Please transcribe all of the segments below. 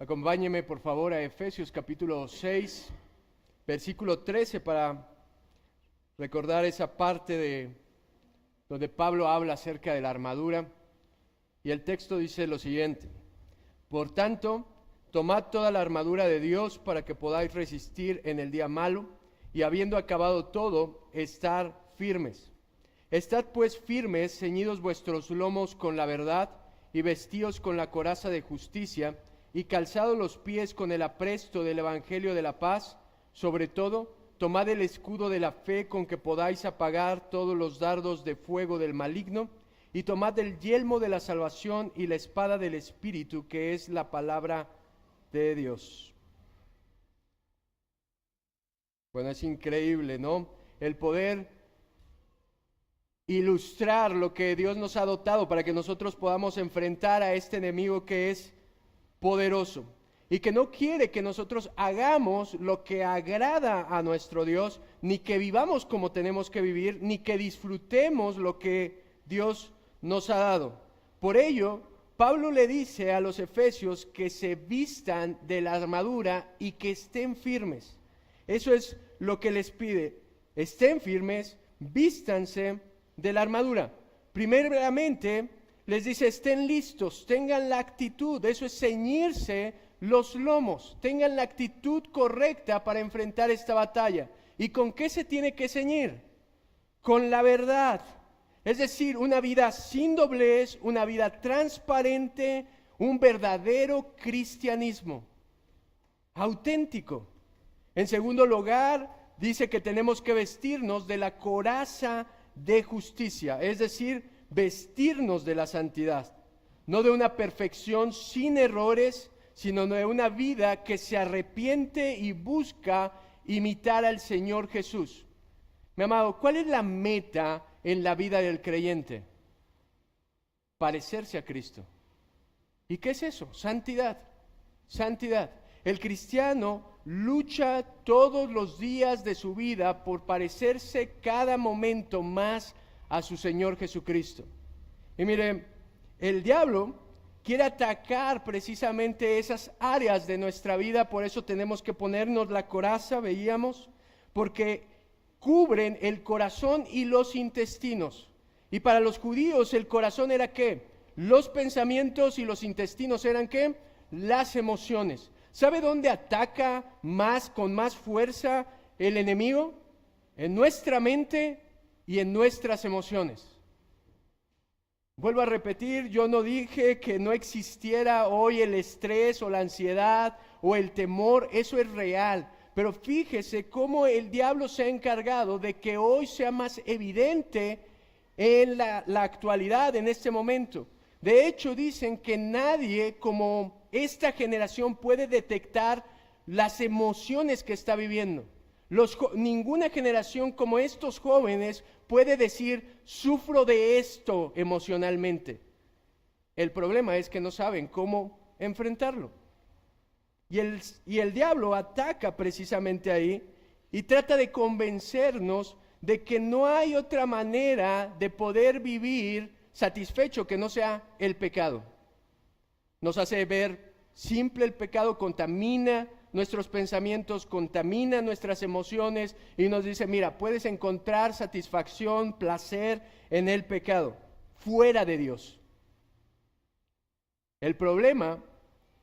Acompáñeme por favor a Efesios capítulo 6, versículo 13 para recordar esa parte de donde Pablo habla acerca de la armadura. Y el texto dice lo siguiente: por tanto, tomad toda la armadura de Dios para que podáis resistir en el día malo, y habiendo acabado todo, estar firmes. Estad pues firmes, ceñidos vuestros lomos con la verdad, y vestíos con la coraza de justicia, y calzados los pies con el apresto del evangelio de la paz. Sobre todo, tomad el escudo de la fe con que podáis apagar todos los dardos de fuego del maligno, y tomad el yelmo de la salvación y la espada del Espíritu, que es la palabra de Dios. Bueno, es increíble, ¿no? El poder ilustrar lo que Dios nos ha dotado para que nosotros podamos enfrentar a este enemigo que es poderoso y que no quiere que nosotros hagamos lo que agrada a nuestro Dios, ni que vivamos como tenemos que vivir, ni que disfrutemos lo que Dios nos ha dado. Por ello, Pablo le dice a los efesios que se vistan de la armadura y que estén firmes. Eso es lo que les pide: estén firmes, vístanse de la armadura. Primeramente les dice: estén listos, tengan la actitud, eso es ceñirse los lomos, tengan la actitud correcta para enfrentar esta batalla. ¿Y con qué se tiene que ceñir? Con la verdad, es decir, una vida sin doblez, una vida transparente, un verdadero cristianismo auténtico. En segundo lugar, dice que tenemos que vestirnos de la coraza de justicia, es decir, vestirnos de la santidad, no de una perfección sin errores, sino de una vida que se arrepiente y busca imitar al Señor Jesús. Mi amado, ¿cuál es la meta en la vida del creyente? Parecerse a Cristo. ¿Y qué es eso? Santidad. Santidad. El cristiano lucha todos los días de su vida por parecerse cada momento más a su Señor Jesucristo. Y mire, el diablo quiere atacar precisamente esas áreas de nuestra vida, por eso tenemos que ponernos la coraza, veíamos, porque cubren el corazón y los intestinos. Y para los judíos el corazón era ¿qué? Los pensamientos, y los intestinos eran ¿qué? Las emociones. ¿Sabe dónde ataca más, con más fuerza el enemigo? En nuestra mente y en nuestras emociones. Vuelvo a repetir, yo no dije que no existiera hoy el estrés o la ansiedad o el temor, eso es real. Pero fíjese cómo el diablo se ha encargado de que hoy sea más evidente en la actualidad, en este momento. De hecho, dicen que nadie como esta generación puede detectar las emociones que está viviendo. Ninguna generación como estos jóvenes puede decir: sufro de esto emocionalmente. El problema es que no saben cómo enfrentarlo. Y el diablo ataca precisamente ahí y trata de convencernos de que no hay otra manera de poder vivir satisfecho que no sea el pecado. Nos hace ver simple: el pecado contamina nuestros pensamientos, contamina nuestras emociones, y nos dice: mira, puedes encontrar satisfacción, placer en el pecado, fuera de Dios. El problema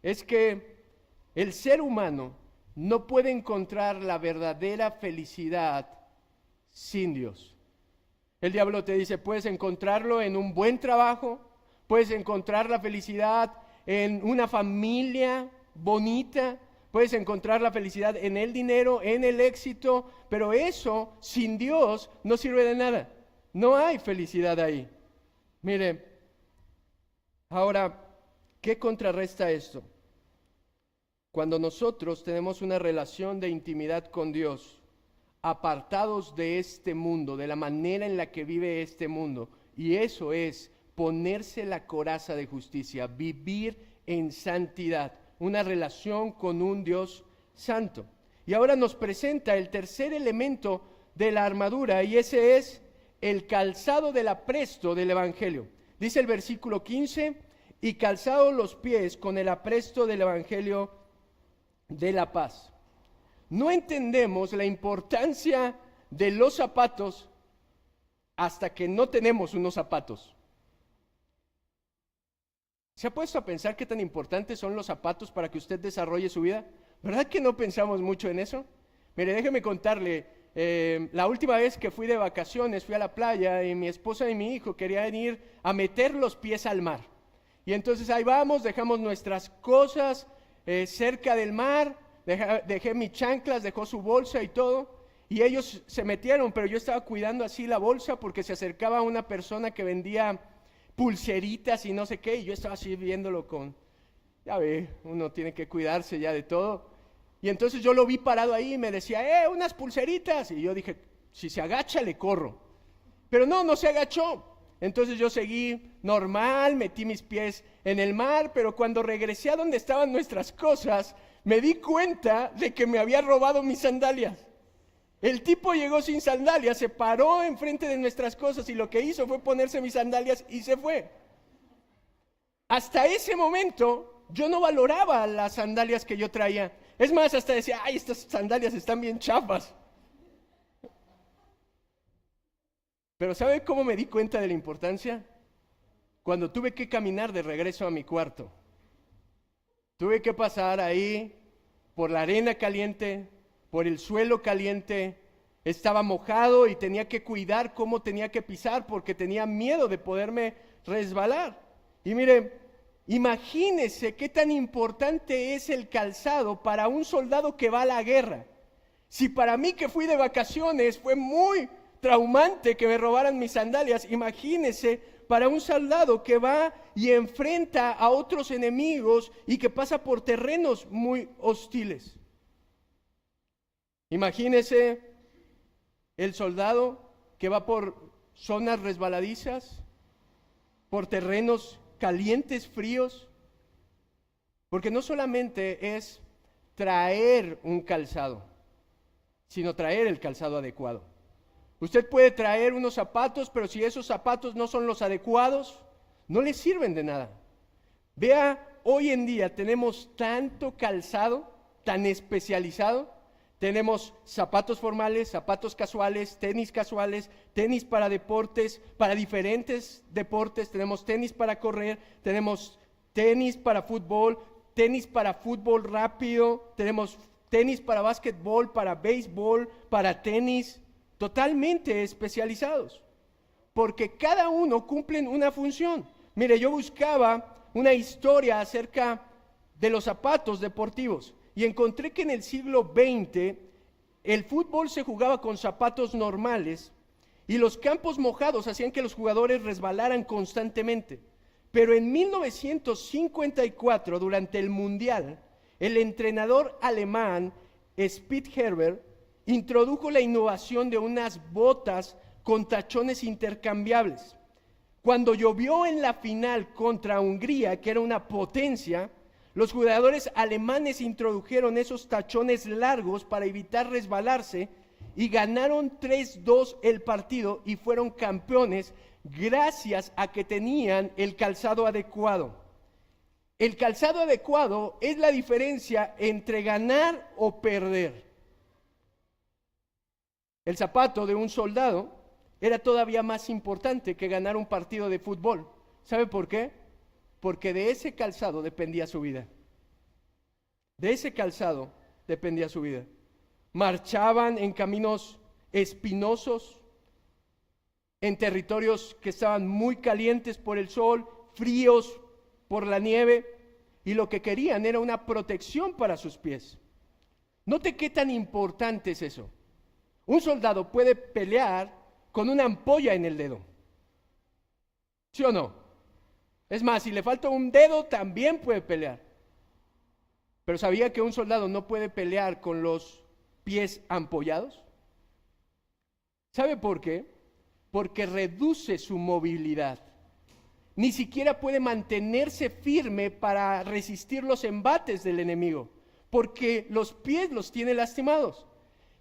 es que el ser humano no puede encontrar la verdadera felicidad sin Dios. El diablo te dice: puedes encontrarlo en un buen trabajo, puedes encontrar la felicidad en una familia bonita, puedes encontrar la felicidad en el dinero, en el éxito, pero eso sin Dios no sirve de nada. No hay felicidad ahí. Mire, ahora, ¿qué contrarresta esto? Cuando nosotros tenemos una relación de intimidad con Dios, apartados de este mundo, de la manera en la que vive este mundo, y eso es ponerse la coraza de justicia, vivir en santidad, una relación con un Dios santo. Y ahora nos presenta el tercer elemento de la armadura, y ese es el calzado del apresto del evangelio. Dice el versículo 15: y calzados los pies con el apresto del evangelio de la paz. No entendemos la importancia de los zapatos hasta que no tenemos unos zapatos. ¿Se ha puesto a pensar qué tan importantes son los zapatos para que usted desarrolle su vida? ¿Verdad que no pensamos mucho en eso? Mire, déjeme contarle, la última vez que fui de vacaciones, fui a la playa y mi esposa y mi hijo querían ir a meter los pies al mar. Y entonces ahí vamos, dejamos nuestras cosas cerca del mar, dejé mis chanclas, dejó su bolsa y todo, y ellos se metieron, pero yo estaba cuidando así la bolsa porque se acercaba una persona que vendía pulseritas y no sé qué, y yo estaba así viéndolo ya ve, uno tiene que cuidarse ya de todo. Y entonces yo lo vi parado ahí y me decía, unas pulseritas. Y yo dije, si se agacha le corro. Pero no se agachó. Entonces yo seguí normal, metí mis pies en el mar, pero cuando regresé a donde estaban nuestras cosas, me di cuenta de que me había robado mis sandalias. El tipo llegó sin sandalias, se paró enfrente de nuestras cosas y lo que hizo fue ponerse mis sandalias y se fue. Hasta ese momento yo no valoraba las sandalias que yo traía. Es más, hasta decía, ay, estas sandalias están bien chafas. Pero ¿sabe cómo me di cuenta de la importancia? Cuando tuve que caminar de regreso a mi cuarto. Tuve que pasar ahí por la arena caliente, por el suelo caliente, estaba mojado y tenía que cuidar cómo tenía que pisar porque tenía miedo de poderme resbalar. Y mire, imagínese qué tan importante es el calzado para un soldado que va a la guerra. Si para mí que fui de vacaciones fue muy traumante que me robaran mis sandalias, imagínese para un soldado que va y enfrenta a otros enemigos y que pasa por terrenos muy hostiles. Imagínese el soldado que va por zonas resbaladizas, por terrenos calientes, fríos, porque no solamente es traer un calzado, sino traer el calzado adecuado. Usted puede traer unos zapatos, pero si esos zapatos no son los adecuados, no le sirven de nada. Vea, hoy en día tenemos tanto calzado, tan especializado. Tenemos zapatos formales, zapatos casuales, tenis para deportes, para diferentes deportes. Tenemos tenis para correr, tenemos tenis para fútbol rápido, tenemos tenis para básquetbol, para béisbol, para tenis, totalmente especializados, porque cada uno cumple una función. Mire, yo buscaba una historia acerca de los zapatos deportivos y encontré que en el siglo XX el fútbol se jugaba con zapatos normales y los campos mojados hacían que los jugadores resbalaran constantemente. Pero en 1954, durante el Mundial, el entrenador alemán Spitzgerber introdujo la innovación de unas botas con tachones intercambiables. Cuando llovió en la final contra Hungría, que era una potencia, los jugadores alemanes introdujeron esos tachones largos para evitar resbalarse y ganaron 3-2 el partido y fueron campeones gracias a que tenían el calzado adecuado. El calzado adecuado es la diferencia entre ganar o perder. El zapato de un soldado era todavía más importante que ganar un partido de fútbol. ¿Sabe por qué? Porque de ese calzado dependía su vida. De ese calzado dependía su vida. Marchaban en caminos espinosos, en territorios que estaban muy calientes por el sol, fríos por la nieve, y lo que querían era una protección para sus pies. Note qué tan importante es eso. Un soldado puede pelear con una ampolla en el dedo. ¿Sí o no? Es más, si le falta un dedo, también puede pelear. Pero ¿sabía que un soldado no puede pelear con los pies ampollados? ¿Sabe por qué? Porque reduce su movilidad. Ni siquiera puede mantenerse firme para resistir los embates del enemigo, porque los pies los tiene lastimados.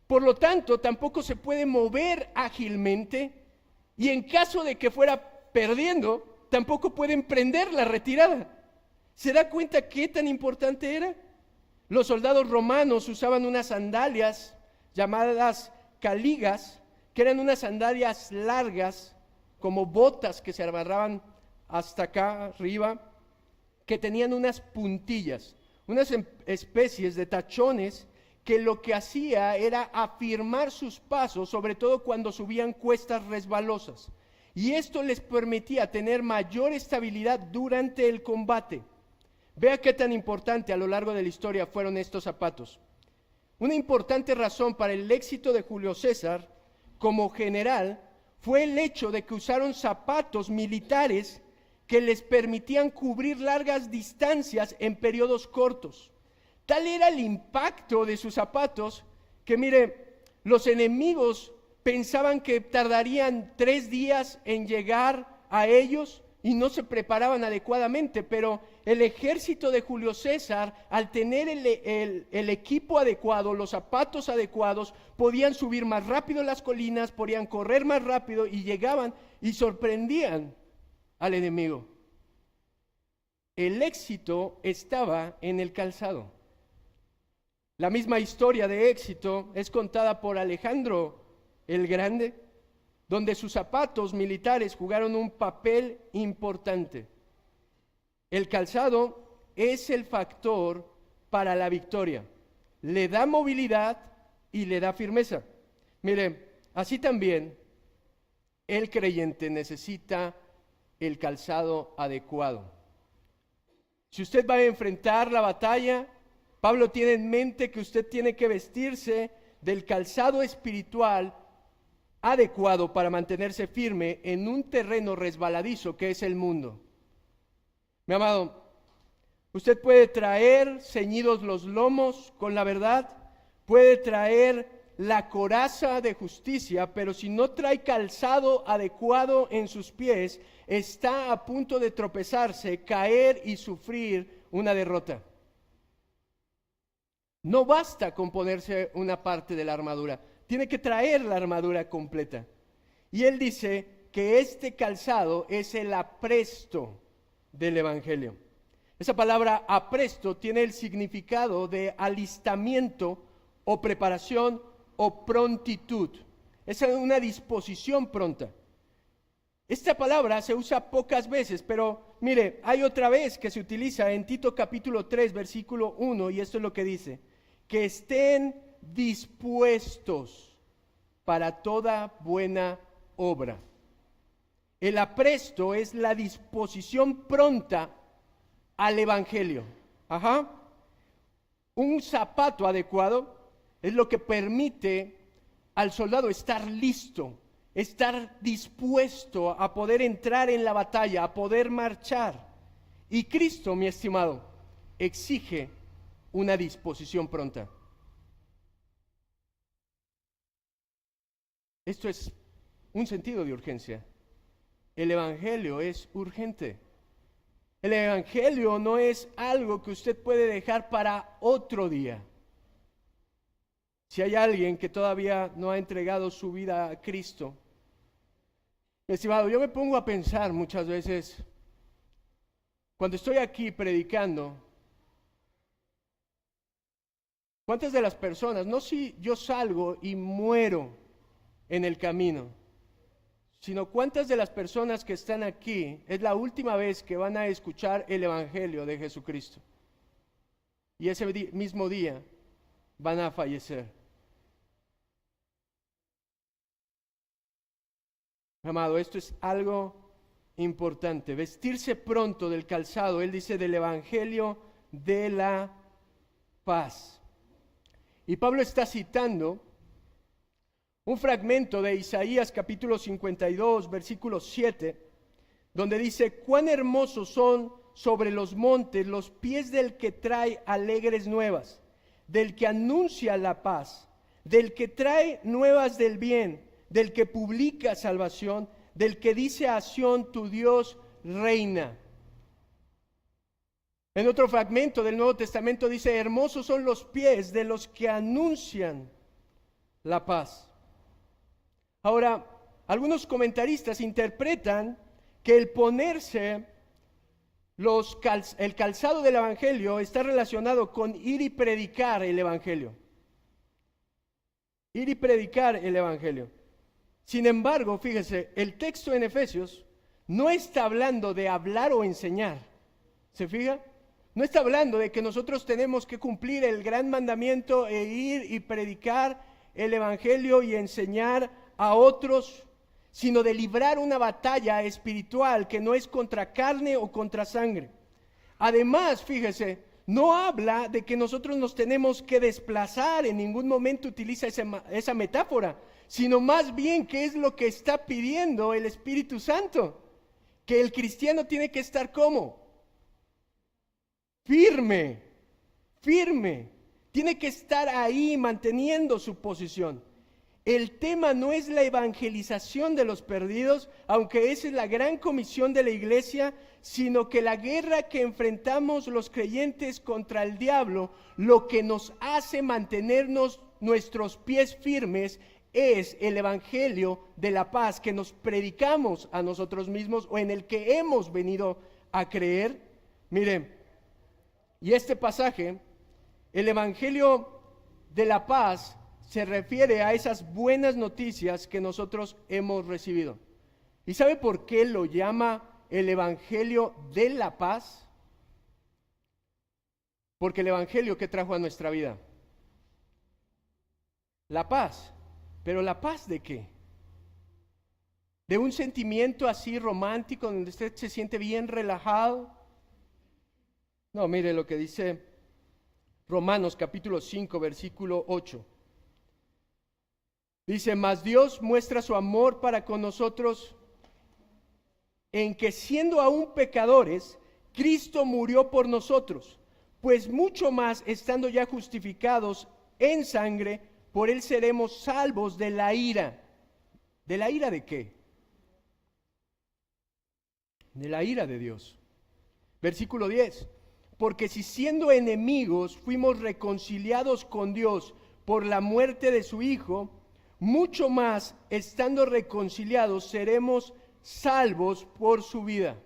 Por lo tanto, tampoco se puede mover ágilmente y en caso de que fuera perdiendo, tampoco puede emprender la retirada. ¿Se da cuenta qué tan importante era? Los soldados romanos usaban unas sandalias llamadas caligas, que eran unas sandalias largas, como botas que se amarraban hasta acá arriba, que tenían unas puntillas, unas especies de tachones que lo que hacía era afirmar sus pasos, sobre todo cuando subían cuestas resbalosas. Y esto les permitía tener mayor estabilidad durante el combate. Vea qué tan importante a lo largo de la historia fueron estos zapatos. Una importante razón para el éxito de Julio César como general fue el hecho de que usaron zapatos militares que les permitían cubrir largas distancias en periodos cortos. Tal era el impacto de sus zapatos que, mire, los enemigos pensaban que tardarían 3 días en llegar a ellos y no se preparaban adecuadamente, pero el ejército de Julio César, al tener el equipo adecuado, los zapatos adecuados, podían subir más rápido las colinas, podían correr más rápido y llegaban y sorprendían al enemigo. El éxito estaba en el calzado. La misma historia de éxito es contada por Alejandro el Grande, donde sus zapatos militares jugaron un papel importante. El calzado es el factor para la victoria. Le da movilidad y le da firmeza. Mire, así también el creyente necesita el calzado adecuado. Si usted va a enfrentar la batalla, Pablo tiene en mente que usted tiene que vestirse del calzado espiritual adecuado para mantenerse firme en un terreno resbaladizo que es el mundo. Mi amado, usted puede traer ceñidos los lomos con la verdad, puede traer la coraza de justicia, pero si no trae calzado adecuado en sus pies, está a punto de tropezarse, caer y sufrir una derrota. No basta con ponerse una parte de la armadura, tiene que traer la armadura completa. Y él dice que este calzado es el apresto del Evangelio. Esa palabra apresto tiene el significado de alistamiento o preparación o prontitud. Es una disposición pronta. Esta palabra se usa pocas veces, pero mire, hay otra vez que se utiliza en Tito capítulo 3, versículo 1, y esto es lo que dice: que estén dispuestos para toda buena obra. El apresto es la disposición pronta al Evangelio. Un zapato adecuado es lo que permite al soldado estar listo, estar dispuesto a poder entrar en la batalla, a poder marchar. Y Cristo, mi estimado, exige una disposición pronta. Esto es un sentido de urgencia. El Evangelio es urgente. El Evangelio no es algo que usted puede dejar para otro día. Si hay alguien que todavía no ha entregado su vida a Cristo, mi estimado, yo me pongo a pensar muchas veces, cuando estoy aquí predicando, ¿cuántas de las personas, no si yo salgo y muero en el camino, sino cuántas de las personas que están aquí es la última vez que van a escuchar el Evangelio de Jesucristo? Y ese mismo día van a fallecer. Amado, esto es algo importante. Vestirse pronto del calzado, él dice, del Evangelio de la paz. Y Pablo está citando un fragmento de Isaías capítulo 52, versículo 7, donde dice: cuán hermosos son sobre los montes los pies del que trae alegres nuevas, del que anuncia la paz, del que trae nuevas del bien, del que publica salvación, del que dice a Sión, tu Dios reina. En otro fragmento del Nuevo Testamento dice: hermosos son los pies de los que anuncian la paz. Ahora, algunos comentaristas interpretan que el ponerse el calzado del Evangelio está relacionado con ir y predicar el Evangelio. Ir y predicar el Evangelio. Sin embargo, fíjese, el texto en Efesios no está hablando de hablar o enseñar. ¿Se fija? No está hablando de que nosotros tenemos que cumplir el gran mandamiento e ir y predicar el Evangelio y enseñar a otros, sino de librar una batalla espiritual que no es contra carne o contra sangre. Además, fíjese, no habla de que nosotros nos tenemos que desplazar, en ningún momento utiliza esa metáfora, sino más bien que es lo que está pidiendo el Espíritu Santo, que el cristiano tiene que estar ¿cómo? Firme, tiene que estar ahí manteniendo su posición. El tema no es la evangelización de los perdidos, aunque esa es la gran comisión de la iglesia, sino que la guerra que enfrentamos los creyentes contra el diablo, lo que nos hace mantenernos nuestros pies firmes es el evangelio de la paz que nos predicamos a nosotros mismos o en el que hemos venido a creer. Miren, y este pasaje, el evangelio de la paz, se refiere a esas buenas noticias que nosotros hemos recibido. ¿Y sabe por qué lo llama el evangelio de la paz? Porque el evangelio que trajo a nuestra vida, la paz. ¿Pero la paz de qué? ¿De un sentimiento así romántico donde usted se siente bien relajado? No, mire lo que dice Romanos capítulo 5, versículo 8. Dice, mas Dios muestra su amor para con nosotros en que siendo aún pecadores, Cristo murió por nosotros, pues mucho más estando ya justificados en sangre, por él seremos salvos de la ira. ¿De la ira de qué? De la ira de Dios. Versículo 10. Porque si siendo enemigos fuimos reconciliados con Dios por la muerte de su Hijo, mucho más estando reconciliados seremos salvos por su vida.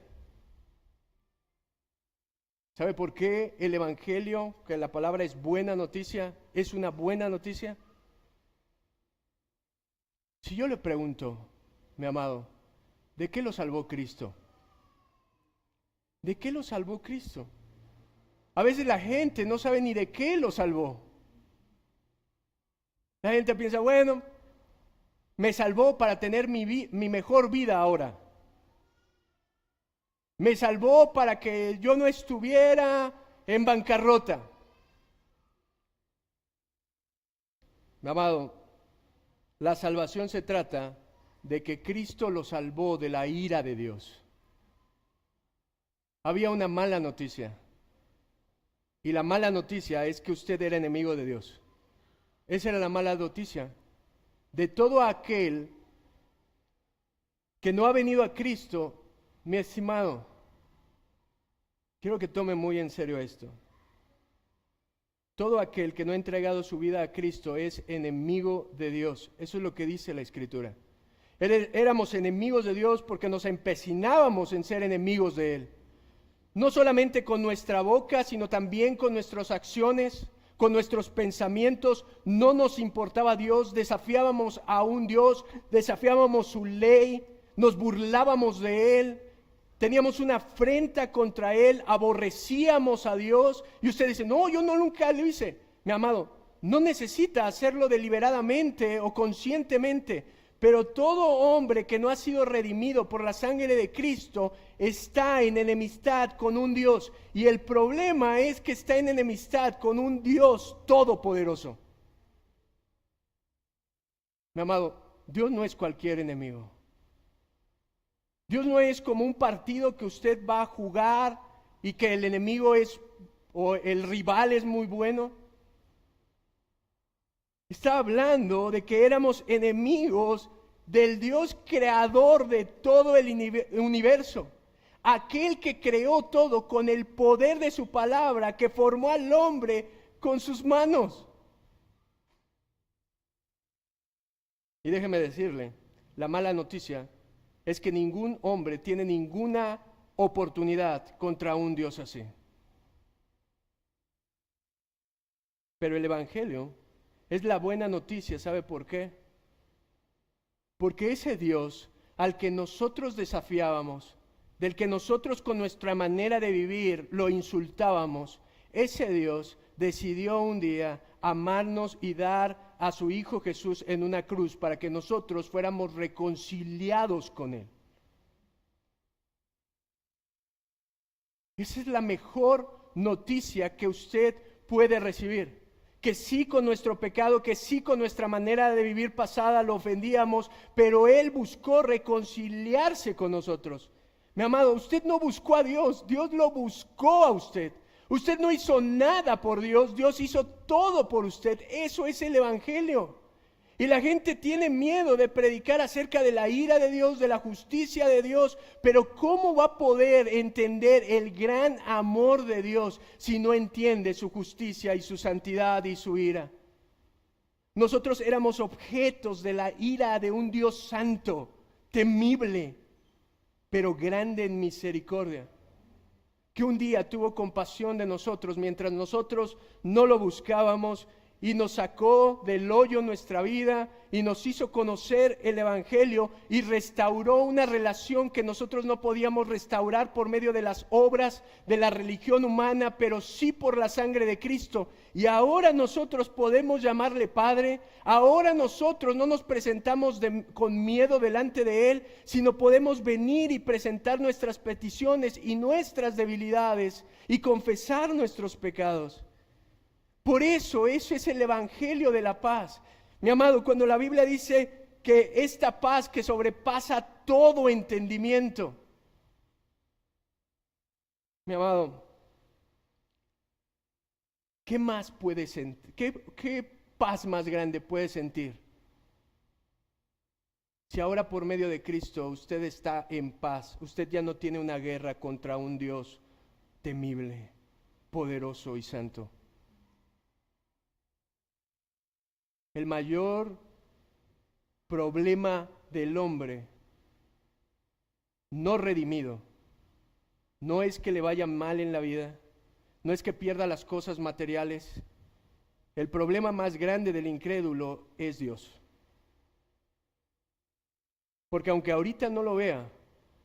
¿Sabe por qué el evangelio, que la palabra es buena noticia, es una buena noticia? Si yo le pregunto, mi amado, ¿de qué lo salvó Cristo? ¿De qué lo salvó Cristo? A veces la gente no sabe ni de qué lo salvó. La gente piensa, bueno, me salvó para tener mi mejor vida ahora. Me salvó para que yo no estuviera en bancarrota. Mi amado, la salvación se trata de que Cristo lo salvó de la ira de Dios. Había una mala noticia. Y la mala noticia es que usted era enemigo de Dios. Esa era la mala noticia. De todo aquel que no ha venido a Cristo, mi estimado, quiero que tome muy en serio esto. Todo aquel que no ha entregado su vida a Cristo es enemigo de Dios. Eso es lo que dice la Escritura. Éramos enemigos de Dios porque nos empecinábamos en ser enemigos de Él. No solamente con nuestra boca, sino también con nuestras acciones, con nuestros pensamientos. No nos importaba Dios, desafiábamos a un Dios, desafiábamos su ley, nos burlábamos de Él, teníamos una afrenta contra Él, aborrecíamos a Dios. Y usted dice, no, yo nunca lo hice. Mi amado, no necesita hacerlo deliberadamente o conscientemente. Pero todo hombre que no ha sido redimido por la sangre de Cristo está en enemistad con un Dios. Y el problema es que está en enemistad con un Dios todopoderoso. Mi amado, Dios no es cualquier enemigo. Dios no es como un partido que usted va a jugar y que el enemigo es, o el rival es muy bueno. Está hablando de que éramos enemigos del Dios creador de todo el universo. Aquel que creó todo con el poder de su palabra, que formó al hombre con sus manos. Y déjeme decirle, la mala noticia es que ningún hombre tiene ninguna oportunidad contra un Dios así. Pero el Evangelio es la buena noticia, ¿sabe por qué? Porque ese Dios al que nosotros desafiábamos, del que nosotros con nuestra manera de vivir lo insultábamos, ese Dios decidió un día amarnos y dar a su Hijo Jesús en una cruz para que nosotros fuéramos reconciliados con Él. Esa es la mejor noticia que usted puede recibir. Que sí con nuestro pecado, que sí con nuestra manera de vivir pasada lo ofendíamos, pero Él buscó reconciliarse con nosotros. Mi amado, usted no buscó a Dios, Dios lo buscó a usted. Usted no hizo nada por Dios, Dios hizo todo por usted. Eso es el Evangelio. Y la gente tiene miedo de predicar acerca de la ira de Dios, de la justicia de Dios, pero ¿cómo va a poder entender el gran amor de Dios si no entiende su justicia y su santidad y su ira? Nosotros éramos objetos de la ira de un Dios santo, temible, pero grande en misericordia, que un día tuvo compasión de nosotros mientras nosotros no lo buscábamos, y nos sacó del hoyo nuestra vida y nos hizo conocer el Evangelio y restauró una relación que nosotros no podíamos restaurar por medio de las obras de la religión humana, pero sí por la sangre de Cristo. Y ahora nosotros podemos llamarle Padre, ahora nosotros no nos presentamos con miedo delante de Él, sino podemos venir y presentar nuestras peticiones y nuestras debilidades y confesar nuestros pecados. Por eso es el Evangelio de la paz. Mi amado, cuando la Biblia dice que esta paz que sobrepasa todo entendimiento, mi amado, ¿qué más puede sentir? ¿Qué paz más grande puede sentir? Si ahora por medio de Cristo usted está en paz, usted ya no tiene una guerra contra un Dios temible, poderoso y santo. El mayor problema del hombre no redimido no es que le vaya mal en la vida, no es que pierda las cosas materiales. El problema más grande del incrédulo es Dios. Porque aunque ahorita no lo vea,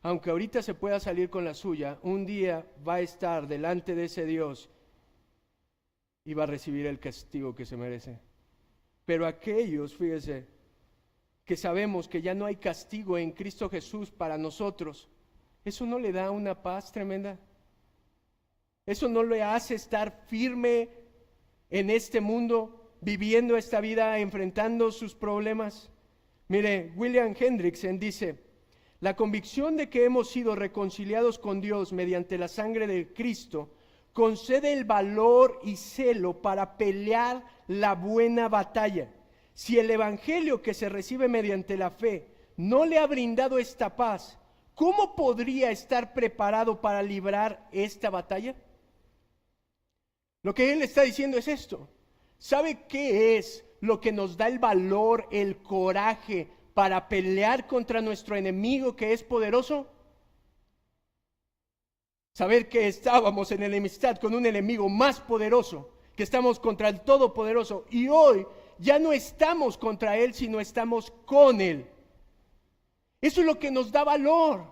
aunque ahorita se pueda salir con la suya, un día va a estar delante de ese Dios y va a recibir el castigo que se merece. Pero aquellos, fíjese, que sabemos que ya no hay castigo en Cristo Jesús para nosotros, ¿eso no le da una paz tremenda? ¿Eso no le hace estar firme en este mundo, viviendo esta vida, enfrentando sus problemas? Mire, William Hendrickson dice: la convicción de que hemos sido reconciliados con Dios mediante la sangre de Cristo concede el valor y celo para pelear la buena batalla. Si el Evangelio que se recibe mediante la fe no le ha brindado esta paz, ¿cómo podría estar preparado para librar esta batalla? Lo que él está diciendo es esto. ¿Sabe qué es lo que nos da el valor, el coraje para pelear contra nuestro enemigo que es poderoso? Saber que estábamos en enemistad con un enemigo más poderoso, que estamos contra el Todopoderoso, y hoy ya no estamos contra Él, sino estamos con Él. Eso es lo que nos da valor.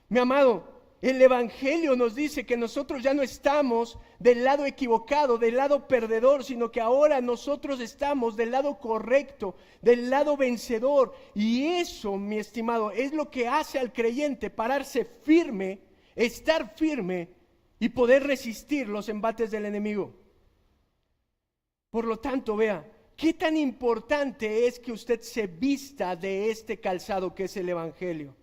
Mi amado, el Evangelio nos dice que nosotros ya no estamos del lado equivocado, del lado perdedor, sino que ahora nosotros estamos del lado correcto, del lado vencedor. Y eso, mi estimado, es lo que hace al creyente pararse firme, estar firme y poder resistir los embates del enemigo. Por lo tanto, vea, qué tan importante es que usted se vista de este calzado que es el Evangelio.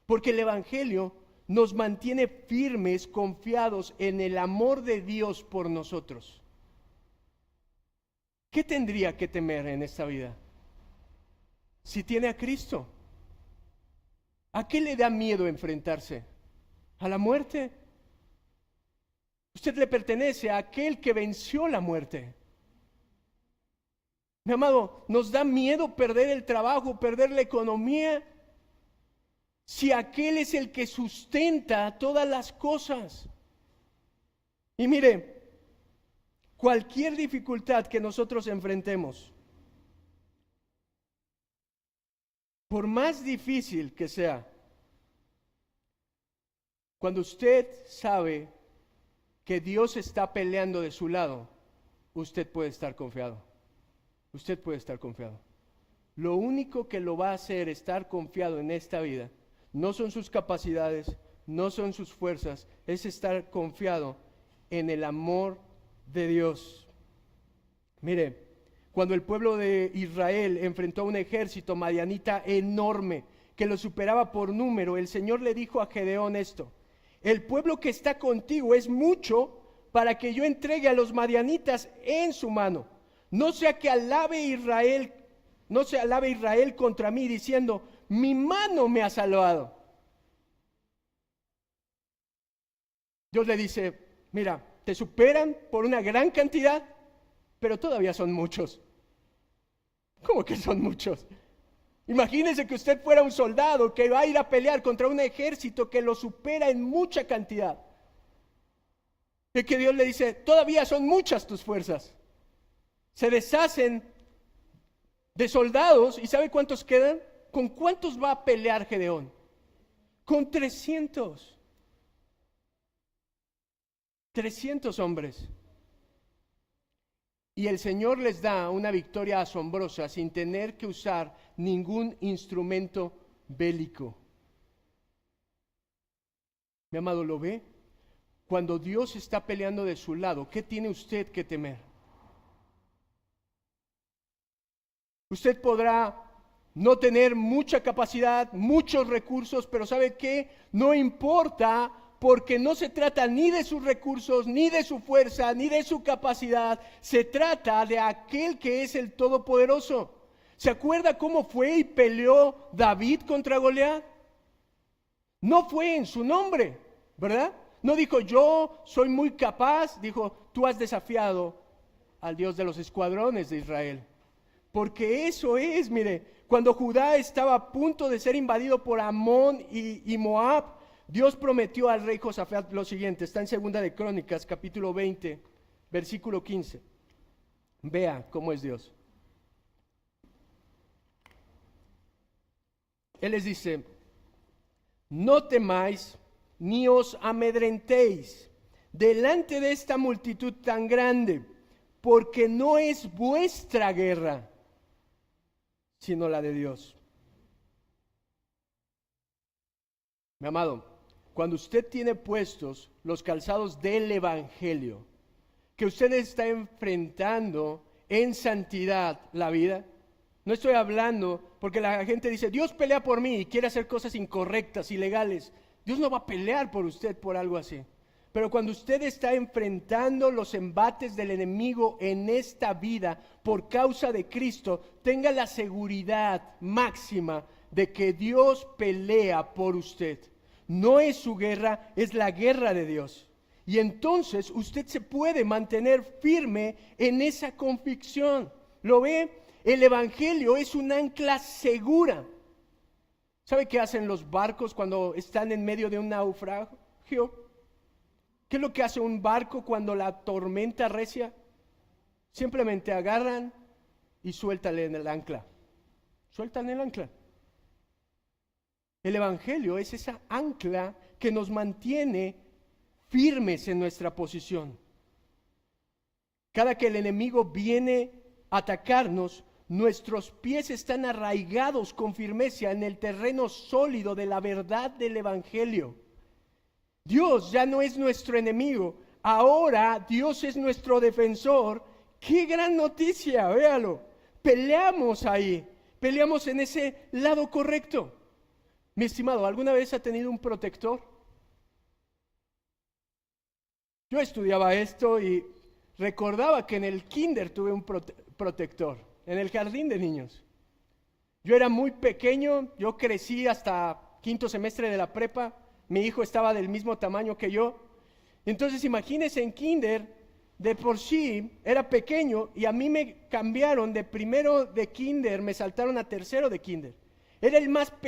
Porque el Evangelio nos mantiene firmes, confiados en el amor de Dios por nosotros. ¿Qué tendría que temer en esta vida? Si tiene a Cristo, ¿a qué le da miedo enfrentarse? ¿A la muerte? Usted le pertenece a aquel que venció la muerte. Mi amado, ¿nos da miedo perder el trabajo, perder la economía? si aquel es el que sustenta todas las cosas? Y mire, cualquier dificultad que nosotros enfrentemos, por más difícil que sea, cuando usted sabe que Dios está peleando de su lado, usted puede estar confiado. Usted puede estar confiado. Lo único que lo va a hacer estar confiado en esta vida no son sus capacidades, no son sus fuerzas, es estar confiado en el amor de Dios. Mire, cuando el pueblo de Israel enfrentó a un ejército madianita enorme que lo superaba por número, el Señor le dijo a Gedeón esto: el pueblo que está contigo es mucho para que yo entregue a los madianitas en su mano. No sea que alabe Israel contra mí diciendo, mi mano me ha salvado. Dios le dice, mira, te superan por una gran cantidad, pero todavía son muchos. ¿Cómo que son muchos? Imagínese que usted fuera un soldado que va a ir a pelear contra un ejército que lo supera en mucha cantidad. Y que Dios le dice, todavía son muchas tus fuerzas. Se deshacen de soldados, ¿y sabe cuántos quedan? ¿Con cuántos va a pelear Gedeón? Con 300. 300 hombres. Y el Señor les da una victoria asombrosa sin tener que usar ningún instrumento bélico. Mi amado, ¿lo ve? Cuando Dios está peleando de su lado, ¿qué tiene usted que temer? Usted podrá no tener mucha capacidad, muchos recursos, pero ¿sabe qué? No importa, porque no se trata ni de sus recursos, ni de su fuerza, ni de su capacidad. Se trata de aquel que es el Todopoderoso. ¿Se acuerda cómo fue y peleó David contra Goliat? No fue en su nombre, ¿verdad? No dijo, yo soy muy capaz. Dijo, tú has desafiado al Dios de los escuadrones de Israel. Porque eso es, mire, cuando Judá estaba a punto de ser invadido por Amón y Moab, Dios prometió al rey Josafat lo siguiente. Está en Segunda de Crónicas, capítulo 20, versículo 15. Vea cómo es Dios. Él les dice, no temáis ni os amedrentéis delante de esta multitud tan grande, porque no es vuestra guerra, sino la de Dios. Mi amado, cuando usted tiene puestos los calzados del Evangelio, que usted está enfrentando en santidad la vida, no estoy hablando porque la gente dice, Dios pelea por mí y quiere hacer cosas incorrectas, ilegales. Dios no va a pelear por usted por algo así. Pero cuando usted está enfrentando los embates del enemigo en esta vida por causa de Cristo, tenga la seguridad máxima de que Dios pelea por usted. No es su guerra, es la guerra de Dios. Y entonces usted se puede mantener firme en esa convicción. ¿Lo ve? El Evangelio es un ancla segura. ¿Sabe qué hacen los barcos cuando están en medio de un naufragio? ¿Qué es lo que hace un barco cuando la tormenta arrecia? Simplemente agarran y sueltan el ancla. Sueltan el ancla. El Evangelio es esa ancla que nos mantiene firmes en nuestra posición. Cada que el enemigo viene a atacarnos, nuestros pies están arraigados con firmeza en el terreno sólido de la verdad del Evangelio. Dios ya no es nuestro enemigo, ahora Dios es nuestro defensor. ¡Qué gran noticia! Véalo, peleamos ahí, peleamos en ese lado correcto. Mi estimado, ¿alguna vez ha tenido un protector? Yo estudiaba esto y recordaba que en el kinder tuve un protector, en el jardín de niños. Yo era muy pequeño, yo crecí hasta quinto semestre de la prepa, mi hijo estaba del mismo tamaño que yo. Entonces imagínense, en kinder, de por sí era pequeño y a mí me cambiaron de primero de kinder, me saltaron a tercero de kinder. Era el más pequeño